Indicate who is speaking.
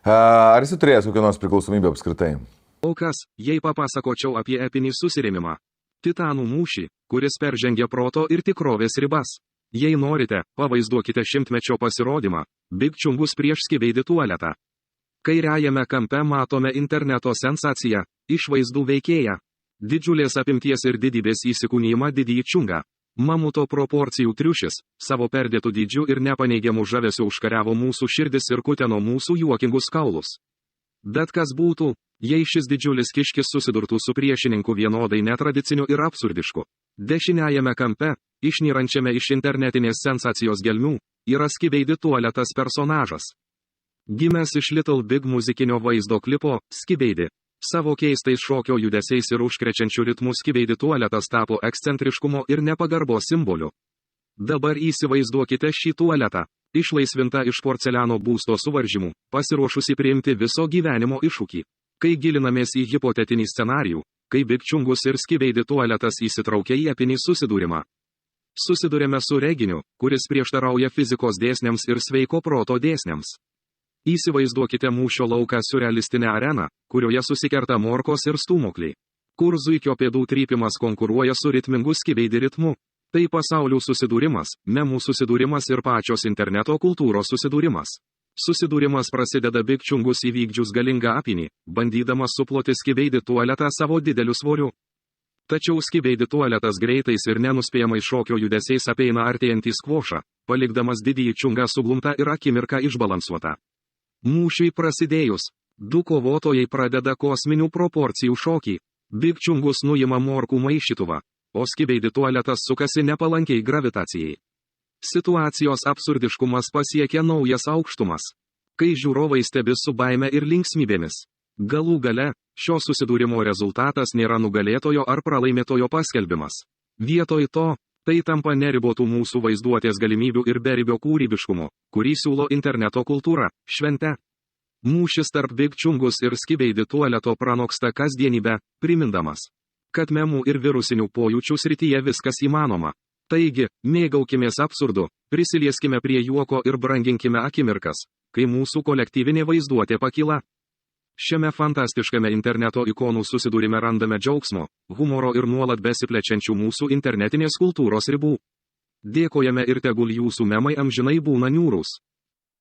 Speaker 1: Ar esi turėjęs kokią nors priklausomybę apskritai?
Speaker 2: O kas, jei papasakočiau apie epinį susirėmimą? Titanų mūšį, kuris peržengė proto ir tikrovės ribas. Jei norite, pavaizduokite šimtmečio pasirodymą – Big Chungus prieš skibeidį tualetą. Kairiajame kampe matome interneto sensaciją – išvaizdų veikėją. Didžiulės apimties ir didybės įsikūnijimą didįjį Chungą. Mamuto proporcijų triušis, savo perdėtų dydžių ir nepaneigiamų žavesių užkariavo mūsų širdis ir kuteno mūsų juokingus kaulus. Bet kas būtų, jei šis didžiulis kiškis susidurtų su priešininku vienodai netradiciniu ir absurdišku? Dešiniajame kampe, išnyrančiame iš internetinės sensacijos gelmių, yra skibeidį tualetas personažas. Gimęs iš Little Big muzikinio vaizdo klipo, Skibeidį. Savo keistais šokio judesiais ir užkrečiančių ritmų Skibeidį tualetas tapo ekscentriškumo ir nepagarbos simboliu. Dabar įsivaizduokite šį tualetą, išlaisvintą iš porceliano būsto suvaržymų, pasiruošusi priimti viso gyvenimo iššūkį. Kai gilinamės į hipotetinį scenarijų, kai Big Chungus ir Skibeidį tualetas įsitraukia į epinį susidūrimą. Susidūrėme su reginiu, kuris prieštarauja fizikos dėsniams ir sveiko proto dėsniams. Įsivaizduokite mūšio lauką siurrealistinę areną, kurioje susikerta morkos ir stūmokliai. Kur zuikio pėdų trypimas konkuruoja su ritmingu Skibeidį ritmu. Tai pasaulių susidūrimas, memų susidūrimas ir pačios interneto kultūros susidūrimas. Susidūrimas prasideda Big Chungus įvykdžius galingą apinį, bandydamas suploti Skibeidį tualetą savo dideliu svoriu. Tačiau Skibeidį tualetas greitais ir nenuspėjamais šokio judesiais apeina artėjantį skvošą, palikdamas didįjį Chungą suglumtą ir akimirką išbalansuotą. Mūšiui prasidėjus, du kovotojai pradeda kosminių proporcijų šokį. Big Chungus nuima morkų maišytuvą, o Skibeidį tualetas sukasi nepalankiai gravitacijai. Situacijos absurdiškumas pasiekia naujas aukštumas. Kai žiūrovai stebi su baime ir linksmybėmis. Galų gale, šio susidūrimo rezultatas nėra nugalėtojo ar pralaimėtojo paskelbimas. Vietoj to, tai tampa neribotų mūsų vaizduotės galimybių ir beribio kūrybiškumo, kurį siūlo interneto kultūra, švente. Mūšis tarp Big Chungus ir Skibeidį tualeto pranoksta kasdienybę, primindamas, kad memų ir virusinių pojūčių srityje viskas įmanoma. Taigi, mėgaukimės absurdu, prisilieskime prie juoko ir branginkime akimirkas, kai mūsų kolektyvinė vaizduotė pakyla. Šiame fantastiškame interneto ikonų susidūrime randame džiaugsmo, humoro ir nuolat besiplečiančių mūsų internetinės kultūros ribų. Dėkojame ir tegul jūsų memai amžinai būna niūrūs.